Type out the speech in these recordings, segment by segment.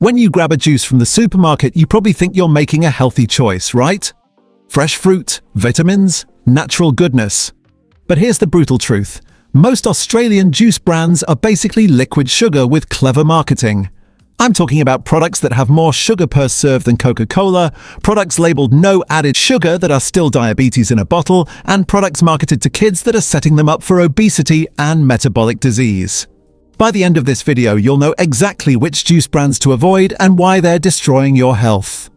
When you grab a juice from the supermarket, you probably think you're making a healthy choice, right? Fresh fruit, vitamins, natural goodness. But here's the brutal truth. Most Australian juice brands are basically liquid sugar with clever marketing. I'm talking about products that have more sugar per serve than Coca-Cola, products labeled no added sugar that are still diabetes in a bottle, and products marketed to kids that are setting them up for obesity and metabolic disease. By the end of this video, you'll know exactly which juice brands to avoid and why they're destroying your health.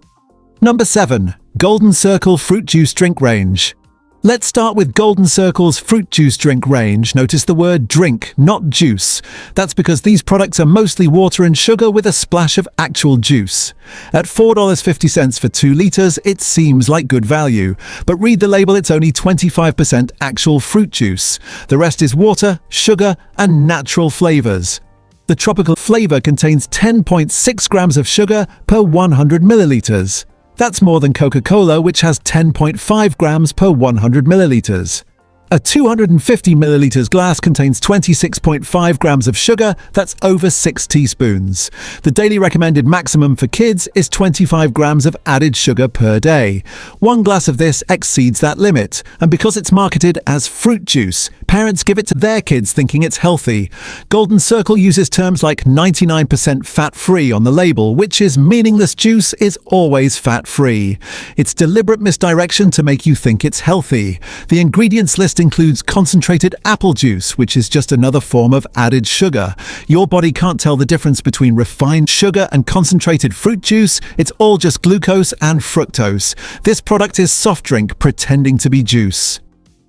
Number 7. Golden Circle Fruit Juice Drink Range. Let's start with Golden Circle's fruit juice drink range. Notice the word drink, not juice. That's because these products are mostly water and sugar with a splash of actual juice. At $4.50 for 2 liters, it seems like good value. But read the label, it's only 25% actual fruit juice. The rest is water, sugar, and natural flavors. The tropical flavor contains 10.6 grams of sugar per 100 milliliters. That's more than Coca-Cola, which has 10.5 grams per 100 milliliters. A 250 milliliters glass contains 26.5 grams of sugar, that's over 6 teaspoons. The daily recommended maximum for kids is 25 grams of added sugar per day. One glass of this exceeds that limit, and because it's marketed as fruit juice, parents give it to their kids thinking it's healthy. Golden Circle uses terms like 99% fat-free on the label, which is meaningless. Juice is always fat-free. It's deliberate misdirection to make you think it's healthy. The ingredients list includes concentrated apple juice, which is just another form of added sugar. Your body can't tell the difference between refined sugar and concentrated fruit juice. It's all just glucose and fructose. This product is soft drink pretending to be juice.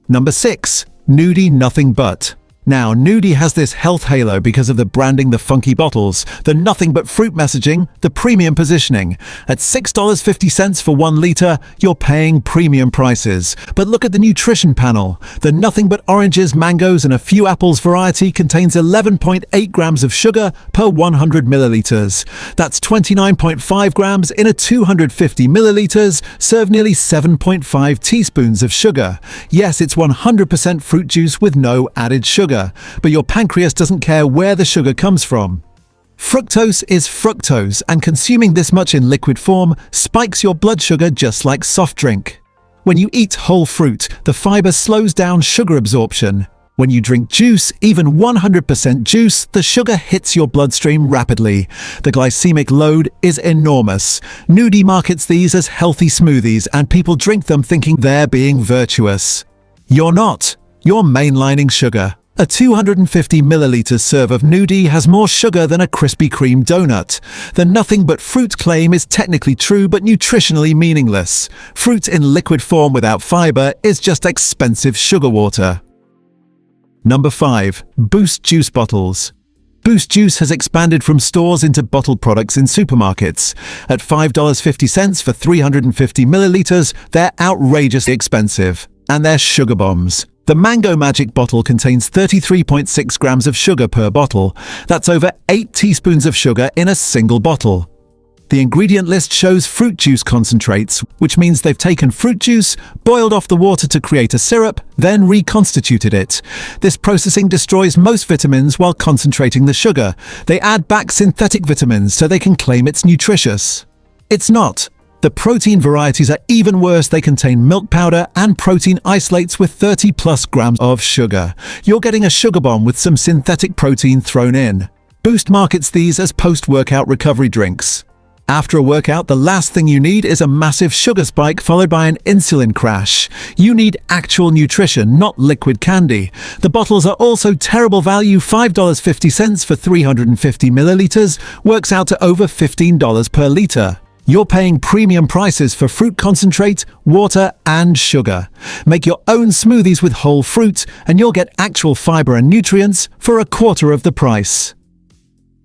Number 6. Nudie Nothing But. Now, Nudie has this health halo because of the branding, the funky bottles, the nothing but fruit messaging, the premium positioning. At $6.50 for 1 liter, you're paying premium prices. But look at the nutrition panel. The nothing but oranges, mangoes, and a few apples variety contains 11.8 grams of sugar per 100 milliliters. That's 29.5 grams in a 250 milliliters, serve nearly 7.5 teaspoons of sugar. Yes, it's 100% fruit juice with no added sugar. But your pancreas doesn't care where the sugar comes from. Fructose is fructose, and consuming this much in liquid form spikes your blood sugar just like soft drink. When you eat whole fruit, the fiber slows down sugar absorption. When you drink juice, even 100% juice, the sugar hits your bloodstream rapidly. The glycemic load is enormous. Nudie markets these as healthy smoothies, and people drink them thinking they're being virtuous. You're not. You're mainlining sugar. A 250 milliliter serve of Nudie has more sugar than a Krispy Kreme donut. The nothing but fruit claim is technically true but nutritionally meaningless. Fruit in liquid form without fiber is just expensive sugar water. Number 5. Boost Juice Bottles. Boost Juice has expanded from stores into bottled products in supermarkets. At $5.50 for 350 milliliters, they're outrageously expensive. And they're sugar bombs. The Mango Magic bottle contains 33.6 grams of sugar per bottle. That's over 8 teaspoons of sugar in a single bottle. The ingredient list shows fruit juice concentrates, which means they've taken fruit juice, boiled off the water to create a syrup, then reconstituted it. This processing destroys most vitamins while concentrating the sugar. They add back synthetic vitamins so they can claim it's nutritious. It's not. The protein varieties are even worse. They contain milk powder and protein isolates with 30+ grams of sugar. You're getting a sugar bomb with some synthetic protein thrown in. Boost markets these as post-workout recovery drinks. After a workout, the last thing you need is a massive sugar spike followed by an insulin crash. You need actual nutrition, not liquid candy. The bottles are also terrible value. $5.50 for 350 milliliters works out to over $15 per liter. You're paying premium prices for fruit concentrate, water, and sugar. Make your own smoothies with whole fruit, and you'll get actual fiber and nutrients for a quarter of the price.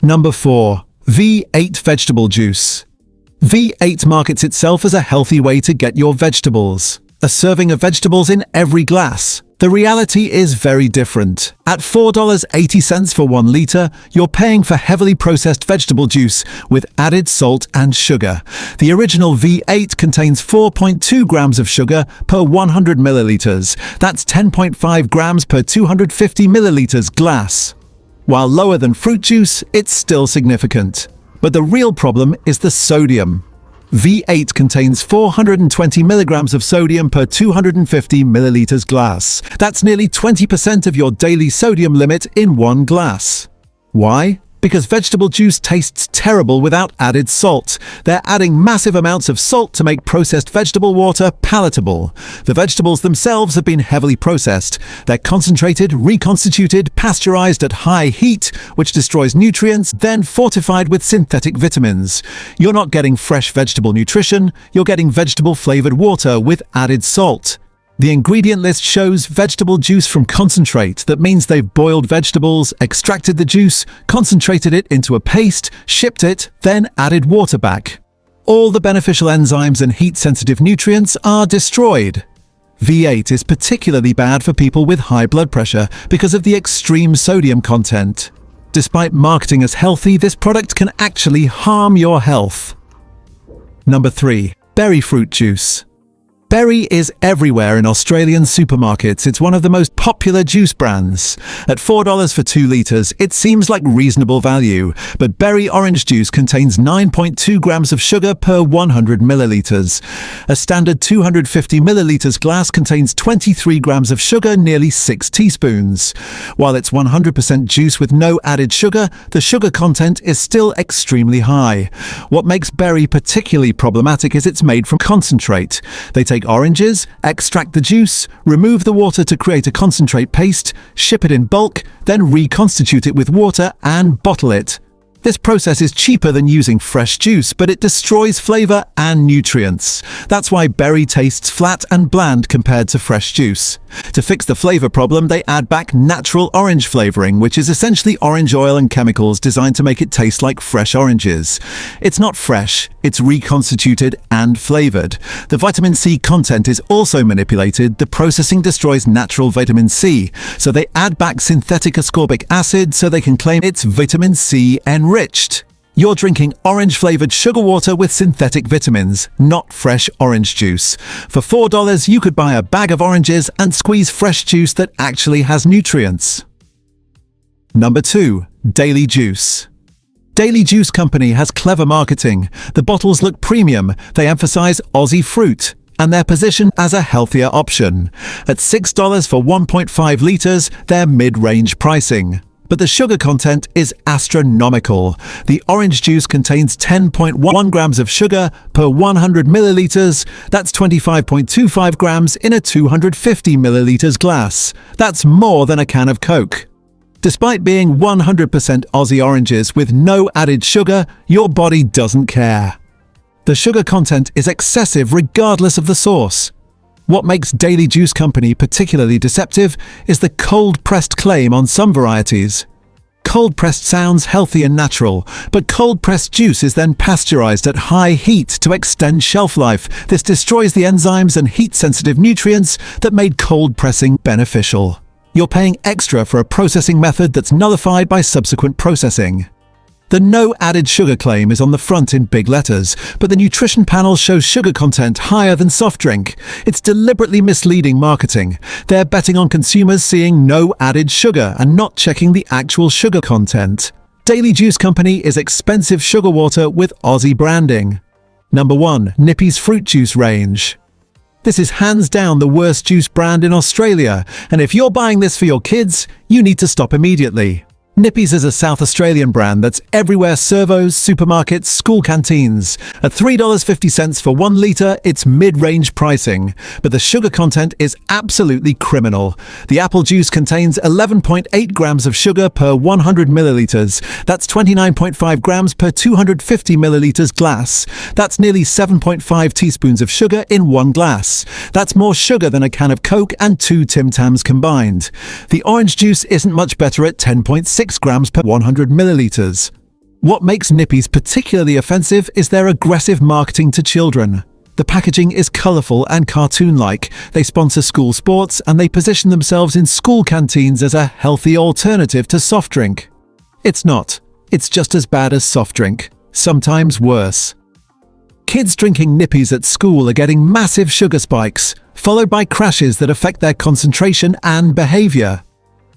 Number 4. V8 Vegetable Juice. V8 markets itself as a healthy way to get your vegetables. A serving of vegetables in every glass. The reality is very different. At $4.80 for 1 liter, you're paying for heavily processed vegetable juice with added salt and sugar. The original V8 contains 4.2 grams of sugar per 100 milliliters. That's 10.5 grams per 250 milliliters glass. While lower than fruit juice, it's still significant. But the real problem is the sodium. V8 contains 420 milligrams of sodium per 250 milliliters glass. That's nearly 20% of your daily sodium limit in one glass. Why? Because vegetable juice tastes terrible without added salt. They're adding massive amounts of salt to make processed vegetable water palatable. The vegetables themselves have been heavily processed. They're concentrated, reconstituted, pasteurized at high heat, which destroys nutrients, then fortified with synthetic vitamins. You're not getting fresh vegetable nutrition, you're getting vegetable-flavored water with added salt. The ingredient list shows vegetable juice from concentrate. That means they've boiled vegetables, extracted the juice, concentrated it into a paste, shipped it, then added water back. All the beneficial enzymes and heat-sensitive nutrients are destroyed. V8 is particularly bad for people with high blood pressure because of the extreme sodium content. Despite marketing as healthy, this product can actually harm your health. Number 3. Berri fruit juice. Berri is everywhere in Australian supermarkets. It's one of the most popular juice brands. At $4 for 2 litres, it seems like reasonable value, but Berri orange juice contains 9.2 grams of sugar per 100 millilitres. A standard 250 millilitres glass contains 23 grams of sugar, nearly 6 teaspoons. While it's 100% juice with no added sugar, the sugar content is still extremely high. What makes Berri particularly problematic is it's made from concentrate. They take oranges, extract the juice, remove the water to create a concentrate paste, ship it in bulk, then reconstitute it with water and bottle it. This process is cheaper than using fresh juice, but it destroys flavor and nutrients. That's why Berri tastes flat and bland compared to fresh juice. To fix the flavor problem, they add back natural orange flavoring, which is essentially orange oil and chemicals designed to make it taste like fresh oranges. It's not fresh, it's reconstituted and flavored. The vitamin C content is also manipulated. The processing destroys natural vitamin C, so they add back synthetic ascorbic acid so they can claim it's vitamin C enriched. You're drinking orange-flavored sugar water with synthetic vitamins, not fresh orange juice. For $4, you could buy a bag of oranges and squeeze fresh juice that actually has nutrients. Number 2. Daily Juice. Daily Juice Company has clever marketing. The bottles look premium, they emphasize Aussie fruit, and they're positioned as a healthier option. At $6 for 1.5 litres, they're mid-range pricing. But the sugar content is astronomical. The orange juice contains 10.1 grams of sugar per 100 milliliters. That's 25.25 grams in a 250 milliliters glass. That's more than a can of Coke. Despite being 100% Aussie oranges with no added sugar, your body doesn't care. The sugar content is excessive regardless of the source. What makes Daily Juice Company particularly deceptive is the cold-pressed claim on some varieties. Cold-pressed sounds healthy and natural, but cold-pressed juice is then pasteurized at high heat to extend shelf life. This destroys the enzymes and heat-sensitive nutrients that made cold pressing beneficial. You're paying extra for a processing method that's nullified by subsequent processing. The no added sugar claim is on the front in big letters, but the nutrition panel shows sugar content higher than soft drink. It's deliberately misleading marketing. They're betting on consumers seeing no added sugar and not checking the actual sugar content. Daily Juice Company is expensive sugar water with Aussie branding. Number 1. Nippy's fruit juice range. This is hands down the worst juice brand in Australia, and if you're buying this for your kids, you need to stop immediately. Nippy's is a South Australian brand that's everywhere: servos, supermarkets, school canteens. At $3.50 for 1 litre, it's mid-range pricing, but the sugar content is absolutely criminal. The apple juice contains 11.8 grams of sugar per 100 millilitres. That's 29.5 grams per 250 millilitres glass. That's nearly 7.5 teaspoons of sugar in one glass. That's more sugar than a can of Coke and 2 Tim Tams combined. The orange juice isn't much better at 10.6 grams per 100 milliliters. What makes Nippy's particularly offensive is their aggressive marketing to children. The packaging is colourful and cartoon-like. They sponsor school sports and they position themselves in school canteens as a healthy alternative to soft drink. It's not. It's just as bad as soft drink, sometimes worse. Kids drinking Nippy's at school are getting massive sugar spikes, followed by crashes that affect their concentration and behaviour.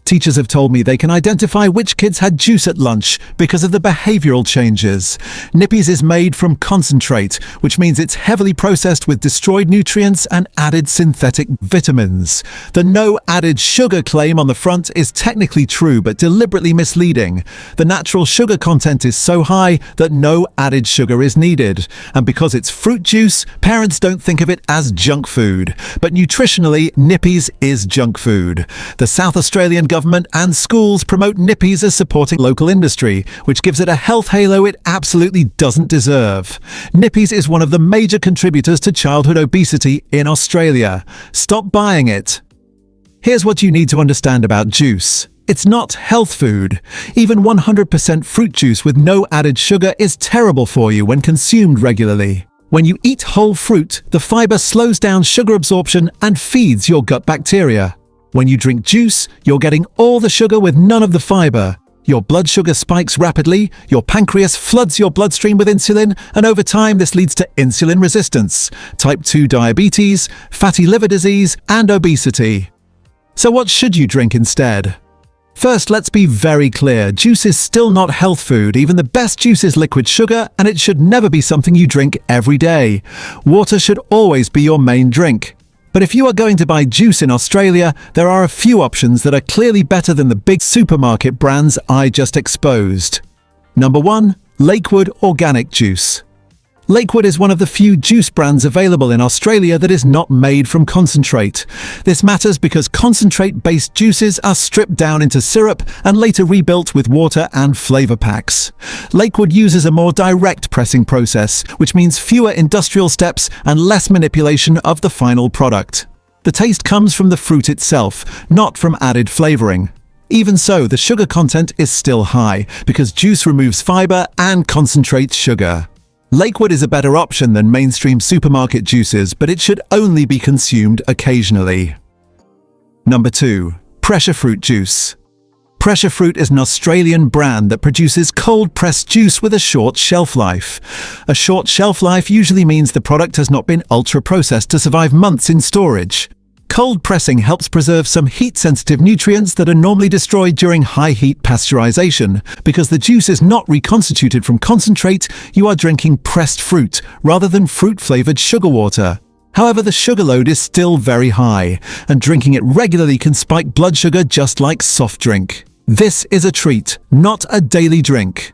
Teachers have told me they can identify which kids had juice at lunch because of the behavioral changes. Nippy's is made from concentrate, which means it's heavily processed with destroyed nutrients and added synthetic vitamins. The no added sugar claim on the front is technically true but deliberately misleading. The natural sugar content is so high that no added sugar is needed. And because it's fruit juice, parents don't think of it as junk food. But nutritionally, Nippy's is junk food. The South Australian government and schools promote Nippy's as supporting local industry, which gives it a health halo it absolutely doesn't deserve. Nippy's is one of the major contributors to childhood obesity in Australia. Stop buying it. Here's what you need to understand about juice. It's not health food. Even 100% fruit juice with no added sugar is terrible for you when consumed regularly. When you eat whole fruit, the fiber slows down sugar absorption and feeds your gut bacteria. When you drink juice, you're getting all the sugar with none of the fiber. Your blood sugar spikes rapidly, your pancreas floods your bloodstream with insulin, and over time this leads to insulin resistance, type 2 diabetes, fatty liver disease, and obesity. So what should you drink instead? First, let's be very clear. Juice is still not health food. Even the best juice is liquid sugar, and it should never be something you drink every day. Water should always be your main drink. But if you are going to buy juice in Australia, there are a few options that are clearly better than the big supermarket brands I just exposed. Number 1. Lakewood Organic Juice. Lakewood is one of the few juice brands available in Australia that is not made from concentrate. This matters because concentrate-based juices are stripped down into syrup and later rebuilt with water and flavour packs. Lakewood uses a more direct pressing process, which means fewer industrial steps and less manipulation of the final product. The taste comes from the fruit itself, not from added flavouring. Even so, the sugar content is still high, because juice removes fibre and concentrates sugar. Lakewood is a better option than mainstream supermarket juices, but it should only be consumed occasionally. Number 2. Pressure Fruit Juice. Pressure Fruit is an Australian brand that produces cold-pressed juice with a short shelf life. A short shelf life usually means the product has not been ultra-processed to survive months in storage. Cold pressing helps preserve some heat-sensitive nutrients that are normally destroyed during high-heat pasteurization. Because the juice is not reconstituted from concentrate, you are drinking pressed fruit rather than fruit-flavored sugar water. However, the sugar load is still very high, and drinking it regularly can spike blood sugar just like soft drink. This is a treat, not a daily drink.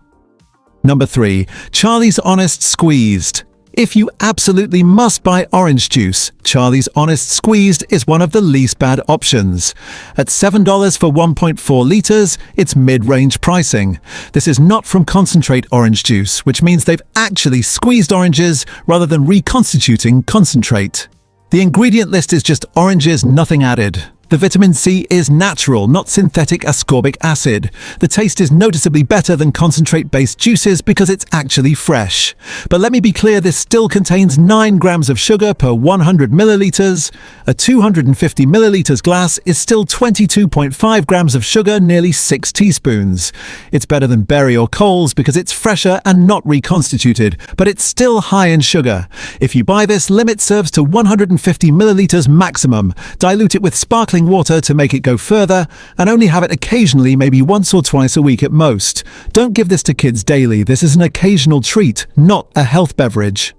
Number 3. Charlie's Honest Squeezed. If you absolutely must buy orange juice, Charlie's Honest Squeezed is one of the least bad options. At $7 for 1.4 litres, it's mid-range pricing. This is not from concentrate orange juice, which means they've actually squeezed oranges rather than reconstituting concentrate. The ingredient list is just oranges, nothing added. The vitamin C is natural, not synthetic ascorbic acid. The taste is noticeably better than concentrate-based juices because it's actually fresh. But let me be clear, this still contains 9 grams of sugar per 100 milliliters. A 250 milliliters glass is still 22.5 grams of sugar, nearly 6 teaspoons. It's better than Berri or Coles because it's fresher and not reconstituted, but it's still high in sugar. If you buy this, limit serves to 150 milliliters maximum. Dilute it with sparkling water to make it go further, and only have it occasionally, maybe once or twice a week at most. Don't give this to kids daily. This is an occasional treat, not a health beverage.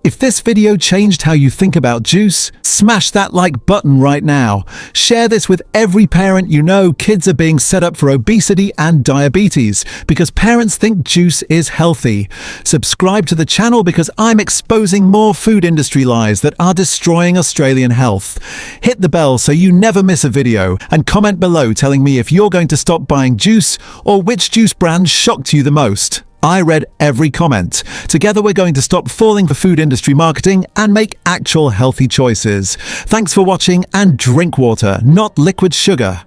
If this video changed how you think about juice, smash that like button right now. Share this with every parent you know. Kids are being set up for obesity and diabetes because parents think juice is healthy. Subscribe to the channel because I'm exposing more food industry lies that are destroying Australian health. Hit the bell so you never miss a video, and comment below telling me if you're going to stop buying juice or which juice brand shocked you the most. I read every comment. Together we're going to stop falling for food industry marketing and make actual healthy choices. Thanks for watching, and drink water, not liquid sugar.